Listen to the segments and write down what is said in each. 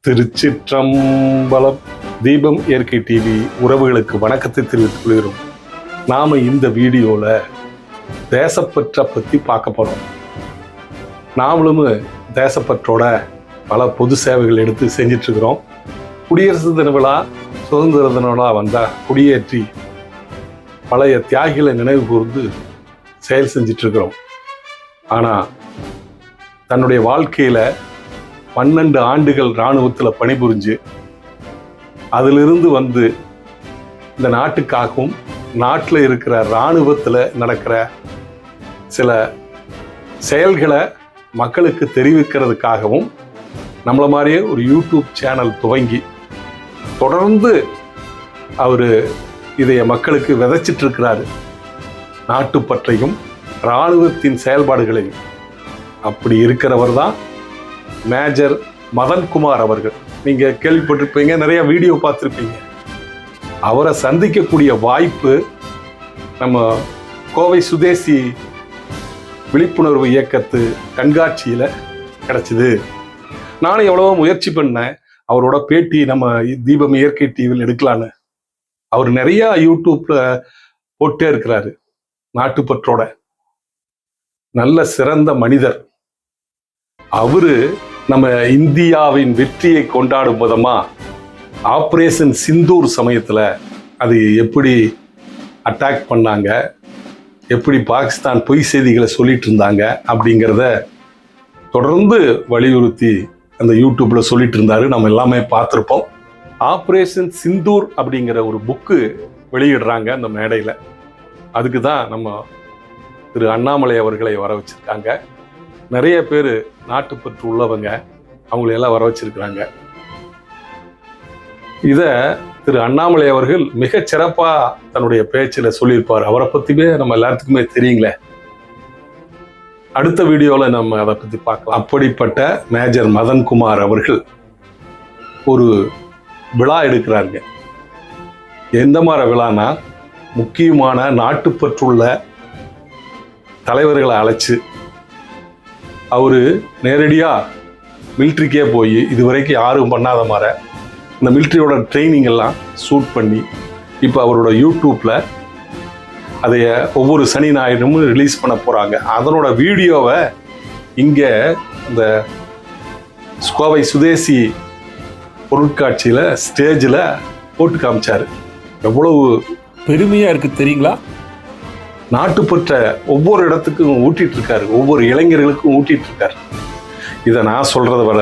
திருச்சிற்றம்பலம். தீபம் இயற்கை டிவி உறவுகளுக்கு வணக்கத்தை தெரிவித்துக் கொள்கிறோம். நாம இந்த வீடியோல தேசப்பற்றை பத்தி பார்க்க போறோம். நாமளும் தேசப்பற்றோட பல பொது சேவைகள் எடுத்து செஞ்சிட்டு இருக்கிறோம். குடியரசு தின விழா, சுதந்திர தின விழா வந்தா குடியேற்றி பழைய தியாகிகளை நினைவு கூர்ந்து செயல் செஞ்சிட்டு இருக்கிறோம். ஆனா தன்னுடைய வாழ்க்கையில 12 ஆண்டுகள் இராணுவத்தில் பணிபுரிஞ்சு அதிலிருந்து வந்து இந்த நாட்டுக்காகவும் நாட்டில் இருக்கிற இராணுவத்தில் நடக்கிற சில செயல்களை மக்களுக்கு தெரிவிக்கிறதுக்காகவும் நம்மள மாதிரியே ஒரு யூடியூப் சேனல் துவங்கி தொடர்ந்து அவர் இதைய மக்களுக்கு விதைச்சிட்டு இருக்கிறாரு. நாட்டுப்பற்றையும் இராணுவத்தின் செயல்பாடுகளையும். அப்படி இருக்கிறவர் தான் மேஜர் மதன்குமார் அவர்கள். நீங்க கேள்விப்பட்டிருப்பீங்க, நிறைய வீடியோ பார்த்துருப்பீங்க. அவரை சந்திக்கக்கூடிய வாய்ப்பு நம்ம கோவை சுதேசி விழிப்புணர்வு இயக்கத்து கண்காட்சியில கிடைச்சிது. நானும் எவ்வளவோ முயற்சி பண்ணேன் அவரோட பேட்டி நம்ம தீபம் இயற்கை டிவியில் எடுக்கலான்னு. அவர் நிறைய யூடியூப்ல போட்டே இருக்கிறாரு. நாட்டுப்பற்றோட நல்ல சிறந்த மனிதர். அவரு நம்ம இந்தியாவின் வெற்றியை கொண்டாடும் விதமா ஆபரேஷன் சிந்தூர் சமயத்துல அது எப்படி அட்டாக் பண்ணாங்க, எப்படி பாகிஸ்தான் பொய் செய்திகளை சொல்லிட்டு இருந்தாங்க அப்படிங்கிறத தொடர்ந்து வலியுறுத்தி அந்த யூடியூப்ல சொல்லிட்டு இருந்தாரு. நம்ம எல்லாமே பார்த்துருப்போம். ஆபரேஷன் சிந்தூர் அப்படிங்கிற ஒரு புக்கு வெளியிடுறாங்க அந்த மேடையில. அதுக்கு தான் நம்ம திரு அண்ணாமலை அவர்களை வர வச்சிருக்காங்க. நிறைய பேர் நாட்டுப்பற்று உள்ளவங்க, அவங்களையெல்லாம் வர வச்சிருக்கிறாங்க. இத திரு அண்ணாமலை அவர்கள் மிக சிறப்பா தன்னுடைய பேச்சில் சொல்லியிருப்பார். அவரை பத்தியுமே நம்ம எல்லாத்துக்குமே தெரியுங்களே. அடுத்த வீடியோல நம்ம அதை பத்தி பார்க்கலாம். அப்படிப்பட்ட மேஜர் மதன்குமார் அவர்கள் ஒரு விழா எடுக்கிறாருங்க. எந்த மாதிரி விழானா, முக்கியமான நாட்டுப்பற்றுள்ள தலைவர்களை அழைச்சு அவரு நேரடியா மிலிட்ரிக்கே போய் இதுவரைக்கும் யாரும் பண்ணாத மாதிரி இந்த மிலிட்ரியோட ட்ரைனிங் எல்லாம் ஷூட் பண்ணி இப்போ அவரோட யூடியூப்ல அதைய ஒவ்வொரு சனி ஞாயிறும் ரிலீஸ் பண்ண போறாங்க. அதனோட வீடியோவை இங்க இந்த கோவை சுதேசி பொருட்காட்சியில ஸ்டேஜில் போட்டு காமிச்சாரு. எவ்வளவு பெருமையா இருக்கு தெரியுங்களா? நாட்டுப்பற்ற ஒவ்வொரு இடத்துக்கும் ஊட்டிட்டு இருக்காரு, ஒவ்வொரு இளைஞர்களுக்கும் ஊட்டிட்டு இருக்காரு. இதை நான் சொல்றதை விட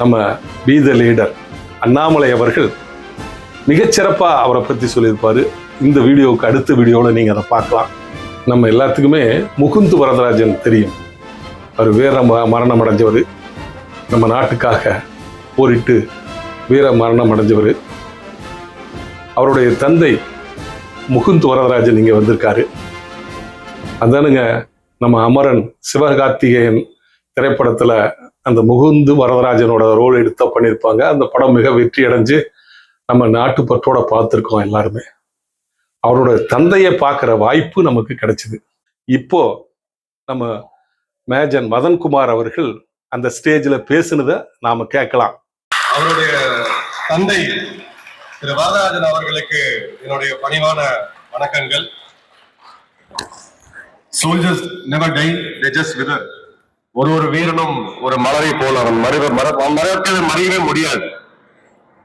நம்ம பி த லீடர் அண்ணாமலை அவர்கள் மிகச்சிறப்பா அவரை பத்தி சொல்லியிருப்பாரு. இந்த வீடியோவுக்கு அடுத்த வீடியோவில் நீங்க அதை பார்க்கலாம். நம்ம எல்லாத்துக்குமே முகுந்து வரதராஜன் தெரியும். அவர் வீர மரணம் அடைஞ்சவர், நம்ம நாட்டுக்காக போரிட்டு வீர மரணம் அடைஞ்சவர். அவருடைய தந்தை முகுந்த் வரதராஜன் இங்க வந்திருக்காரு. அதானுங்க நம்ம அமரன் சிவகார்த்திகேயன் திரைப்படத்துல அந்த முகுந்து வரதராஜனோட ரோல் எடுத்த பண்ணியிருப்பாங்க. அந்த படம் மிக வெற்றி அடைஞ்சு நம்ம நாட்டுப்பற்றோட பார்த்துருக்கோம் எல்லாருமே. அவரோட தந்தையை பார்க்குற வாய்ப்பு நமக்கு கிடைச்சிது. இப்போ நம்ம மேஜர் மதன்குமார் அவர்கள் அந்த ஸ்டேஜில் பேசுனதை நாம கேட்கலாம். அவருடைய தந்தை திரு வரதராஜன் அவர்களுக்கு என்னுடைய பணிவான வணக்கங்கள். Soldiers never die, they just wither. ஒரு வீரனும் ஒரு மலரை போல அவன் மறையவே முடியாது.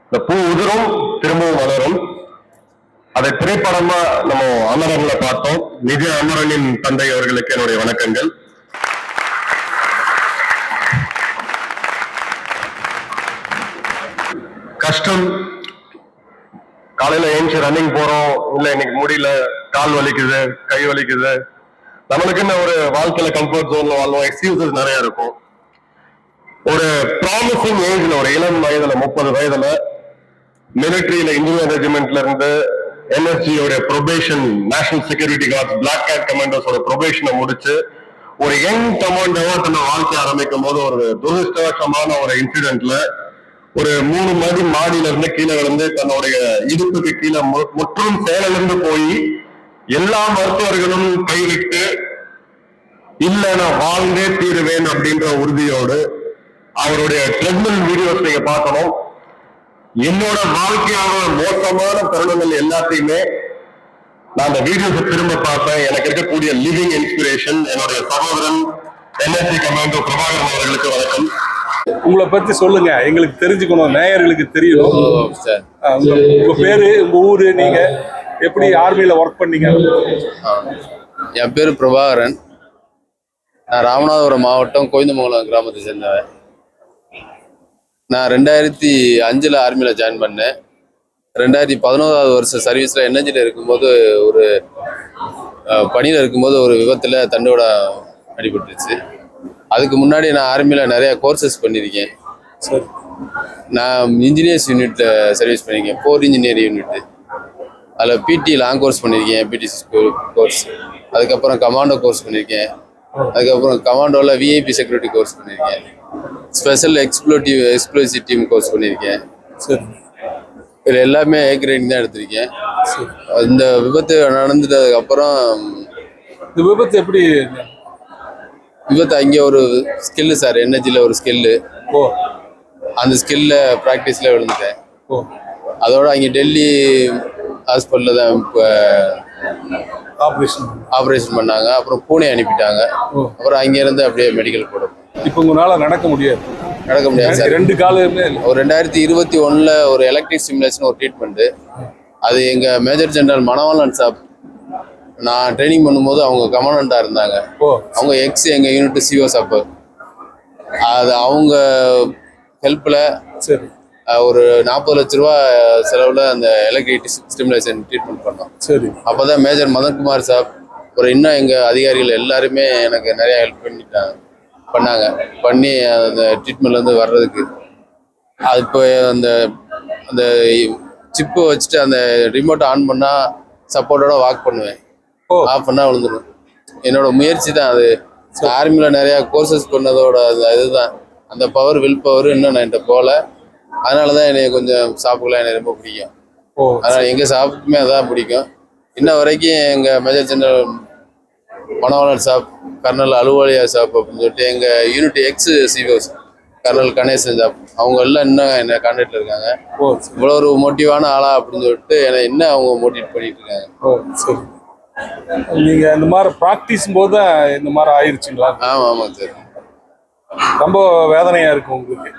இந்த பூ உதிரும், திரும்பவும் மலரும். அதை திரைப்படமா நம்ம அமரன்ல பார்த்தோம். நிஜ அமரனின் தந்தை அவர்களுக்கு என்னுடைய வணக்கங்கள். கஷ்டம், காலையில ஏஞ்சி ரன்னிங் போறோம், இல்ல இன்னைக்கு முடியல, கால் வலிக்குது, கை வலிக்குது, நம்மளுக்குன்னு ஒரு வாழ்க்கையில கம்ஃபர்ட் ஜோன்ல வாழ்வோம். எக்ஸ்கியூசஸ் நிறைய இருக்கும். ஒரு ப்ராமிசிங் ஏஜ்ல, ஒரு இளம் வயதுல 30 வயதுல மிலிட்டரியில இன்ஜினியர் ரெஜிமெண்ட்ல இருந்து என்எஸ்ஜியோட probation, National Security Guards, black cat கமாண்டர்ஸோட ப்ரொபேஷனை முடிச்சு ஒரு யங் கமாண்டரா தன்னை வாழ்க்கை ஆரம்பிக்கும் போது ஒரு துரதிருஷ்டவசமான ஒரு இன்சிடென்ட்ல ஒரு 3 மாடியில இருந்து கீழே விழுந்து தன்னுடைய இடுப்புக்கு கீழே முற்றும் செயலிருந்து போய் எல்லா மருத்துவர்களும் கைவிட்டு இல்ல நான் வாழ்ந்தே தீருவேன் அப்படின்ற உறுதியோடு அவருடைய ட்ரெட்மில் வீடியோஸ் நீங்க பார்க்கணும். என்னோட வாழ்க்கையான மோசமான தருணங்கள் எல்லாத்தையுமே நான் அந்த வீடியோஸ் திரும்ப பார்த்தேன். எனக்கு இருக்கக்கூடிய லிவிங் இன்ஸ்பிரேஷன் என்னுடைய சகோதரன் NSC கமாண்டோ பிரபாகரன் அவர்களுக்கு வணக்கம். உங்களை பத்தி சொல்லுங்க, எங்களுக்கு தெரிஞ்சுக்கணும், நேயர்களுக்கு தெரியணும். உங்க பேரு, உங்க ஊரு, நீங்க எப்படி ஆர்மியில ஒர்க் பண்ணீங்க? என் பேர் பிரபாகரன். நான் ராமநாதபுரம் மாவட்டம் கோயந்தமங்கலம் கிராமத்தை சேர்ந்தவன். நான் 2005 ஆர்மியில் ஜாயின் பண்ணேன். 2011 வருஷம் சர்வீஸில் NHல இருக்கும்போது ஒரு பணியில் இருக்கும்போது ஒரு விபத்தில் தண்டோட அடிபட்டுருச்சு. அதுக்கு முன்னாடி நான் ஆர்மியில் நிறைய கோர்சஸ் பண்ணியிருக்கேன். சரி. நான் இன்ஜினியர்ஸ் யூனிட்டில் சர்வீஸ் பண்ணியிருக்கேன், 4 இன்ஜினியர் யூனிட்டு. அதில் PT லாங் கோர்ஸ் பண்ணியிருக்கேன், PTC கோர்ஸ். அதுக்கப்புறம் கமாண்டோ கோர்ஸ் பண்ணியிருக்கேன். அதுக்கப்புறம் கமாண்டோவில் VIP செக்யூரிட்டி கோர்ஸ் பண்ணியிருக்கேன். ஸ்பெஷல் எக்ஸ்ப்ளோசிவ் டீம் கோர்ஸ் பண்ணியிருக்கேன். சரி. இதில் எல்லாமே A கிரேடிங் தான் எடுத்திருக்கேன். இந்த விபத்து நடந்துட்டதுக்கப்புறம் இந்த விபத்து எப்படி? விபத்து அங்கே ஒரு ஸ்கில்லு சார், NHல ஒரு ஸ்கில்லு. ஓ. அந்த ஸ்கில்ல ப்ராக்டிஸில் விழுந்துட்டேன். ஓ. அதோட அங்கே டெல்லி ஹாஸ்பிட்டலில் தான் இப்போ ஆப்ரேஷன் பண்ணாங்க. அப்புறம் பூனே அனுப்பிட்டாங்க. அப்புறம் அங்கேருந்து அப்படியே மெடிக்கல் போடும். இப்போ உங்களால் நடக்க முடியாது சார். 2 காலுமே ஒரு 2021 ஒரு எலக்ட்ரிக் ஸ்டிமுலேஷன் ஒரு ட்ரீட்மெண்ட்டு. அது எங்கள் மேஜர் ஜெனரல் மணவாளன் சாப் நான் ட்ரைனிங் பண்ணும்போது அவங்க கமாண்டண்ட்டாக இருந்தாங்க. அவங்க எங்கள் யூனிட் CO சாப்பு. அது அவங்க ஹெல்ப்பில் சரி ஒரு 40 லட்ச ரூபா செலவில் அந்த எலக்ட்ரிக் ஸ்டிமுலேஷன் ட்ரீட்மெண்ட் பண்ணோம். சரி. அப்போ தான் மேஜர் மதன்குமார் சாப் ஒரு இன்னும் எங்கள் அதிகாரிகள் எல்லாருமே எனக்கு நிறையா ஹெல்ப் பண்ணி அந்த ட்ரீட்மெண்ட்லேருந்து வர்றதுக்கு. அது இப்போ அந்த அந்த சிப்பு வச்சுட்டு அந்த ரிமோட்டை ஆன் பண்ணால் சப்போர்ட்டோட வாக் பண்ணுவேன். ஆஃப் பண்ணால் விழுந்துடும். என்னோட முயற்சி தான் அது. ஆர்மியில் நிறையா கோர்சஸ் பண்ணதோட அந்த இதுதான் அந்த பவர், வில் பவர் இன்னும் நான் என்கிட்ட போகல. அதனால தான் என்னை கொஞ்சம் சாப்புக்கெல்லாம் எனக்கு ரொம்ப பிடிக்கும். அதனால் எங்கள் சாப்புக்குமே அதான் பிடிக்கும். இன்ன வரைக்கும் எங்கள் மேஜர் ஜெனரல் மனோகரன் சாப், கர்னல் அலுவாலியா சாப் அப்படின்னு சொல்லிட்டு எங்கள் யூனிட் CO கர்னல் கணேசன் சாப் அவங்க எல்லாம் இன்னும் என்ன கான்டாக்டில் இருக்காங்க. இவ்வளோ ஒரு மோட்டிவான ஆளா அப்படின்னு சொல்லிட்டு என்னை இன்னும் அவங்க மோட்டிவேட் பண்ணிட்டு இருக்காங்க. சரி. நீங்கள் இந்த மாதிரி ப்ராக்டிஸ் போது இந்த மாதிரி ஆயிடுச்சுங்களா? ஆமாம் சார். ரொம்ப வேதனையா இருக்கு உங்களுக்கு.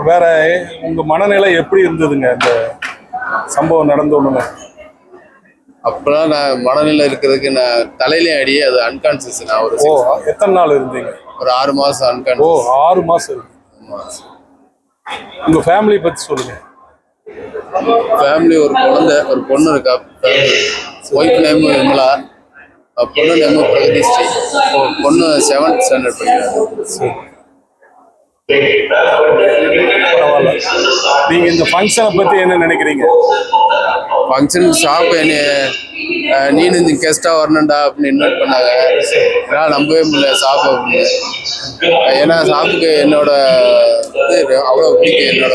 வேற உங்க மனநிலை எப்படி இருந்ததுங்க இந்த சம்பவம் நடந்த உடனே? அப்பெல்லாம் நான் மனநிலை இருக்கிறதுக்கு நான் தலையிலே அடி, அது அன்கான்சியஸ். நான் ஒரு எத்தனை நாள் இருந்தீங்க? ஒரு 6 மாசம் அன்கான்சியஸ். 6 மாசம் இருக்கு. உங்க ஃபேமிலி பத்தி சொல்லுங்க. ஃபேமிலி ஒரு குழந்தை, ஒரு பொண்ணு இருக்கா. ஒய்ஃப் நேம் விமலா, பொண்ணு நேம் பிரகதி ஸ்ரீ. பொண்ணு 7th ஸ்டாண்டர்ட் படிக்கிறாங்க. பரவாயில்ல. நீங்க இந்த ஃபங்க்ஷனை பத்தி என்ன நினைக்கிறீங்க? ஃபங்க்ஷன் ஷாப் நீனு கெஸ்டா வரணும்டா அப்படின்னு இன்வைட் பண்ணாங்க. என்னால் நம்பவே முடியல ஷாப் அப்படின்னு. ஏன்னா ஷாப்புக்கு என்னோட இது அவ்வளோ பிடிக்கும், என்னோட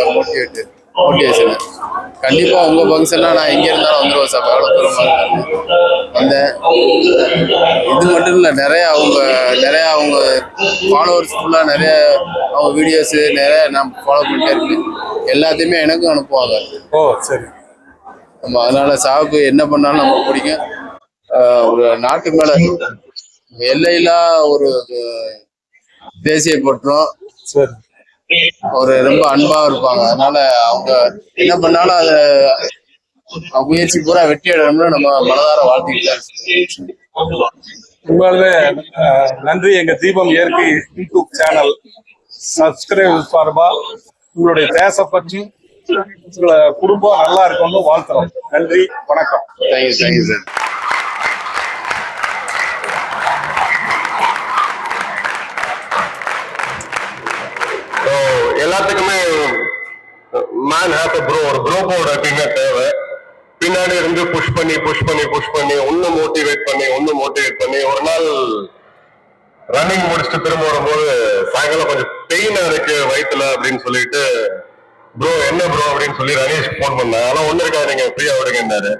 மோட்டிவேஷனு. கண்டிப்பாக உங்கள் ஃபங்க்ஷன்னா நான் எங்கே இருந்தாலும் வந்துடுவேன் சார். எவ்வளோ தூரமாக வந்தேன். இது மட்டும் இல்லை, நிறையா அவங்க ஃபாலோவர்ஸ் ஃபுல்லாக நிறைய அவங்க வீடியோஸு நிறைய நான் ஃபாலோ பண்ணிட்டே இருக்கேன். எல்லாத்தையுமே எனக்கும் அனுப்புவாங்க. சரி. நம்ம அதனால சாப்பு என்ன பண்ணாலும் நமக்கு பிடிக்கும். ஒரு நாட்டு மேலே எல்லையில்லா ஒரு தேசிய பற்றும் ஒரு ரொம்ப அன்பா இருப்பாங்க. அதனால அவங்க என்ன பண்ணாலும் அதை முயற்சி பூரா வெற்றி அடையணும்னு நம்ம மனதார வாழ்த்துக்கிட்டேன். உண்மையாலுமே நன்றி. எங்க தீபம் இயற்கை யூடியூப் சேனல் சப்ஸ்கிரைப் சார்பா உங்களுடைய தேச பற்றி உங்களை குடும்பம் நல்லா இருக்கணும்னு வாழ்த்துறோம். நன்றி, வணக்கம். Thank you sir. எல்லாத்துக்குமே மேன் ஹேஸ் ப்ரோ, ஒரு ப்ரோ கோட் எப்பயுமே தேவை. பின்னாடி இருந்து புஷ் பண்ணி ஒன்னு மோட்டிவேட் பண்ணி ஒரு நாள் ரன்னிங் முடிச்சுட்டு திரும்ப வரும்போது சாயங்காலம் கொஞ்சம் பெயினா இருக்கு வயிற்றுல அப்படின்னு சொல்லிட்டு, ப்ரோ என்ன ப்ரோ அப்படின்னு சொல்லி ரனேஷ் போன் பண்ணேன். ஆனா ஒண்ணு இருக்காது, நீங்க ஃப்ரீயா விடுங்கன்னாரு.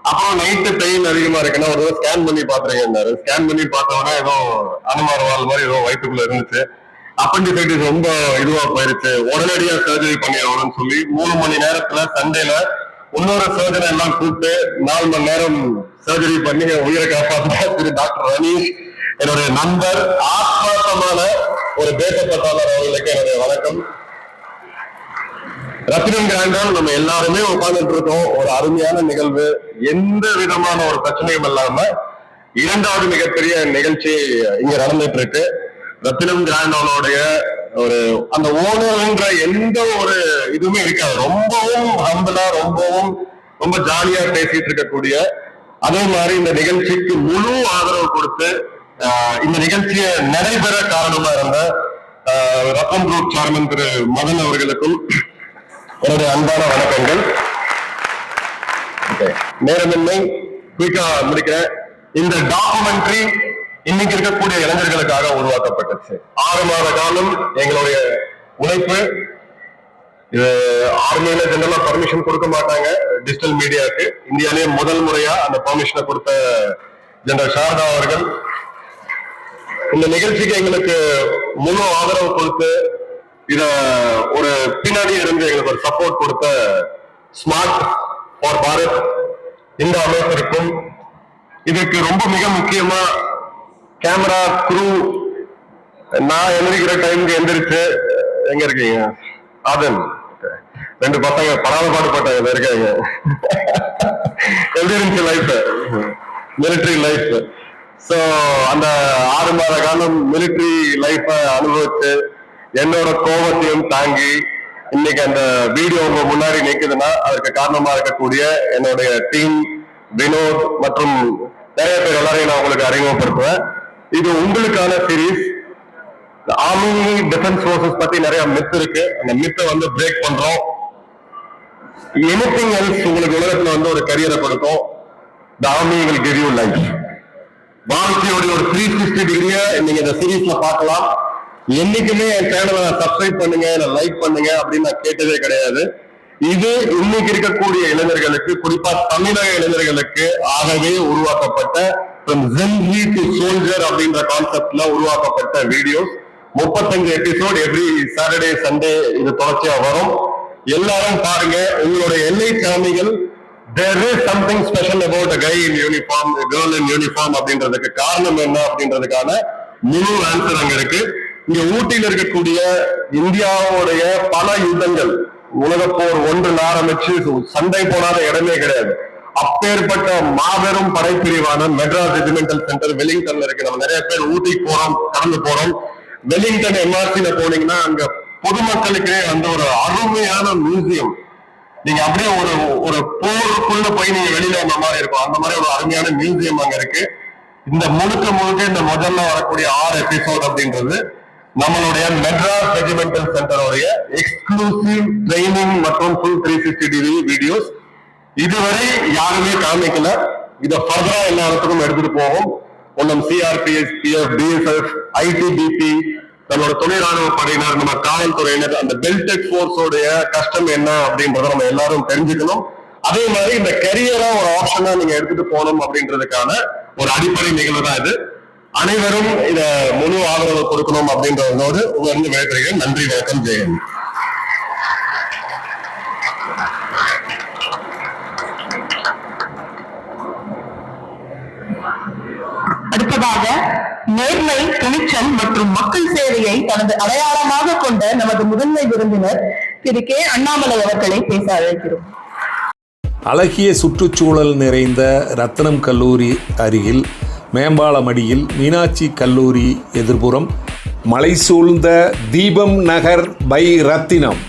அப்புறம் நைட்டு பெயின் அதிகமா இருக்குன்னா ஒரு ஸ்கேன் பண்ணி பாத்துருங்கன்னாரு. ஸ்கேன் பண்ணி பார்த்தோம்னா ஏதோ அனுமார் வால் மாதிரி ஏதோ வயிற்றுக்குள்ள இருந்துச்சு. அப்பண்டிசைட்டிஸ் ரொம்ப இதுவா போயிருச்சு, உடனடியா சர்ஜரி பண்ணிடணும்னு சொல்லி 3 மணி நேரத்துல சண்டேல இன்னொரு சர்ஜனை எல்லாம் கூப்பிட்டு 4 மணி நேரம் சர்ஜரி பண்ணி உயிரை காப்பாற்ற திரு டாக்டர் ரனீஷ், என்னுடைய நண்பர், ஆத்மார்த்தமான ஒரு தேசப்பட்டாளர் அவர்களுக்கு என்னுடைய வணக்கம். ரத்தினம் கிராண்டால் நம்ம எல்லாருமே உட்கார்ந்துட்டு இருக்கோம். ஒரு அருமையான நிகழ்வு, எந்த விதமான ஒரு பிரச்சனையும் இல்லாம 2வது மிகப்பெரிய நிகழ்ச்சி இங்க நடந்துட்டு இருக்கு. ரத்தினம் கிராண்டாலோடைய ஒரு அந்த ஓனர்ன்ற எந்த ஒரு இதுவுமே இருக்காது. ரொம்பவும் ஹம்பிளா, ரொம்ப ஜாலியா பேசிட்டு இருக்கக்கூடிய, அதே மாதிரி இந்த நிகழ்ச்சிக்கு முழு ஆதரவு கொடுத்து இந்த நிகழ்ச்சியை நடைபெற காரணமா இருந்த ரத்தன் குரூப் சேர்மன் திரு மதன் அவர்களுக்கும் என்னுடைய அன்பான வணக்கங்கள். நேரமின்மை, குயிக்கா முடிக்கிறேன். இந்த டாக்குமெண்ட்ரி இன்னைக்கு இருக்கக்கூடிய இளைஞர்களுக்காக உருவாக்கப்பட்டுச்சு. 6 மாத காலம் எங்களுடைய உழைப்பு. இது ஆர்மியில ஜெனரலா பர்மிஷன் கொடுக்க மாட்டாங்க டிஜிட்டல் மீடியாவுக்கு. இந்தியாவிலேயே முதல் முறையா அந்த பர்மிஷனை கொடுத்த ஜெனரல் சாரதா அவர்கள் இந்த நிகழ்ச்சிக்கு எங்களுக்கு முழு ஆதரவு கொடுத்து இத ஒரு பின்னாடி இருந்து எங்களுக்கு ஒரு சப்போர்ட் கொடுத்த ஸ்மார்ட் ஃபார் பாரத் இந்த அமைப்பிற்கும், இதுக்கு ரொம்ப மிக முக்கியமா கேமரா குரூ, நான் எந்திரிக்கிற டைமுக்கு எந்திரிச்சு எங்க இருக்கீங்க ஆதன், 2 பசங்க படாத பாடுபட்டாங்க இருக்காங்க. எப்படி இருந்துச்சு லைஃப், மிலிட்டரி லைஃப். சோ அந்த 6 மாத காலம் மிலிட்டரி லைஃப அனுபவிச்சு என்னோட கோபத்தையும் தாங்கி இன்னைக்கு அந்த வீடியோ உங்க முன்னாடி நிக்குதுன்னா அதுக்கு காரணமா இருக்கக்கூடிய என்னுடைய டீம் வினோத் மற்றும் நிறைய பேர் எல்லாரையும் நான் உங்களுக்கு அறிமுகப்படுத்துவேன். இது உங்களுக்கான சீரீஸ். ஆர்மி டிஃபென்ஸ் ஃபோர்ஸஸ் பத்தி நிறைய மித் இருக்கு, அந்த மித்தை வந்து பிரேக் பண்றோம். எனிதிங் எல்ஸ் உங்களுக்கு உலகத்துல வந்து ஒரு கரியரை கொடுக்கும். The army will give you life. வாழ்க்கையோட ஒரு 360 டிகிரிய நீங்க இந்த சீரீஸ்ல பார்க்கலாம். என்னைக்குமே என் சேனலை சப்ஸ்கிரைப் பண்ணுங்க, லைக் பண்ணுங்க அப்படின்னு நான் கேட்டதே கிடையாது. இது இன்னைக்கு இருக்கக்கூடிய இளைஞர்களுக்கு, குறிப்பா தமிழக இளைஞர்களுக்கு ஆகவே உருவாக்கப்பட்ட சோல்ஜர் அப்படின்ற கான்செப்ட்ல உருவாக்கப்பட்ட videos. 35 episode every Saturday Sunday இது தொடர்ச்சியா வரும். எல்லாரும் பாருங்க. உங்களுடைய எல்லை திறமைகள், there is something special about a guy in uniform, a girl in uniform அப்படின்றதுக்கு காரணம் என்ன அப்படின்றதுக்கான முழு ஆன்சர் அங்க இருக்கு. இங்க ஊட்டியில் இருக்கக்கூடிய இந்தியாவுடைய பல யுத்தங்கள், உலகப்போர் 1 ஆரம்பிச்சு சண்டை போடாத இடமே கிடையாது. அப்பேற்பட்ட மாபெரும் படைப்பிரிவான மெட்ராஸ் ரெஜிமெண்டல் சென்டர் வெலிங்டன்ல இருக்கு. நம்ம நிறைய பேர் ஊட்டிக்கு போறோம், கடந்து போறோம். வெலிங்டன் எம்ஆர்சில போனீங்கன்னா அங்க பொதுமக்களுக்கே வந்து ஒரு அருமையான மியூசியம். நீங்க அப்படியே ஒரு போருக்குள்ள போய் நீங்க வெளியில வந்த மாதிரி இருக்கும். அந்த மாதிரி ஒரு அருமையான மியூசியம் அங்க இருக்கு. இந்த முழுக்க இந்த முதல்ல வரக்கூடிய 6 எபிசோட் அப்படின்றது நம்மளுடைய மெட்ராஸ் ரெஜிமெண்டல் சென்டருடைய எக்ஸ்க்ளூசிவ் ட்ரைனிங் மற்றும் ஃபுல் 360 டிகிரி வீடியோஸ். இதுவரை யாருமே காமிக்கல. இதை ஃபர்தரா எல்லா இடத்துக்கும் எடுத்துட்டு போவோம். ஒன்னும் சிஆர்பிஎஸ், பிஎஃப், பிஎஸ்எஃப், ஐடிபிபி, நம்மளோட துணை ராணுவ படையினர், நம்ம காவல்துறையினர், அந்த பெல்டெக் போர்ஸோடைய கஷ்டம் என்ன அப்படின்றத நம்ம எல்லாரும் தெரிஞ்சுக்கணும். அதே மாதிரி இந்த கரியரா ஒரு ஆப்ஷனா நீங்க எடுத்துட்டு போகணும் அப்படின்றதுக்கான ஒரு அடிப்படை நிகழ்வு தான் இது. அனைவரும் இத முழு ஆதரவு கொடுக்கணும் அப்படின்றதோடு உங்களிருந்து விடைபெறுகிறேன். நன்றி, வணக்கம், ஜெயன். அடுத்ததாக நேர்மை, துணிச்சல் மற்றும் மக்கள் சேவையை தனது அடையாளமாக கொண்ட நமது முதன்மை விருந்தினர் திரு கே அண்ணாமலை அவர்களை பேச அழைக்கிறோம். அழகிய சுற்றுச்சூழல் நிறைந்த ரத்தினம் கல்லூரி அருகில் மேம்பாலமடியில் மீனாட்சி கல்லூரி எதிர்புறம் மலை சூழ்ந்த தீபம் நகர் பை ரத்தினம்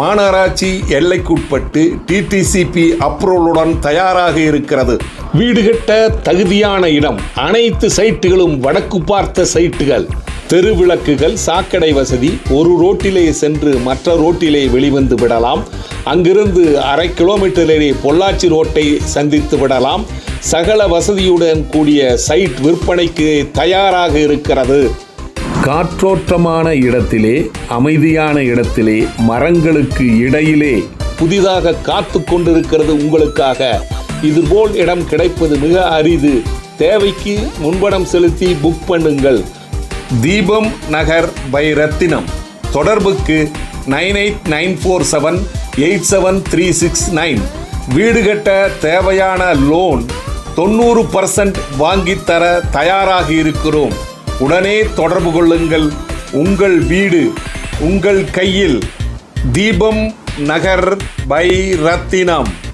மாநகராட்சி எல்லைக்குட்பட்டு டிடிசிபி அப்ரூவலுடன் தயாராக இருக்கிறது. வீடு கட்ட தகுதியான இடம். அனைத்து சைட்டுகளும் வடக்கு பார்த்த சைட்டுகள். தெருவிளக்குகள், சாக்கடை வசதி. ஒரு ரோட்டிலே சென்று மற்ற ரோட்டிலே வெளிவந்து விடலாம். அங்கிருந்து 1/2 கிலோமீட்டரிலே பொள்ளாச்சி ரோட்டை சந்தித்து விடலாம். சகல வசதியுடன் கூடிய சைட் விற்பனைக்கு தயாராக இருக்கிறது. காற்றோட்டமான இடத்திலே, அமைதியான இடத்திலே, மரங்களுக்கு இடையிலே புதிதாக காத்து கொண்டிருக்கிறது உங்களுக்காக. இதுபோல் இடம் கிடைப்பது மிக அரிது. தேவைக்கு முன்பணம் செலுத்தி புக் பண்ணுங்கள். தீபம் நகர் பை ரத்தினம். தொடர்புக்கு 9894787369. வீடு கட்ட தேவையான லோன் 90% வாங்கித்தர தயாராக இருக்கிறோம். உடனே தொடர்பு கொள்ளுங்கள். உங்கள் வீடு உங்கள் கையில். தீபம் நகர் பை ரத்தினம்.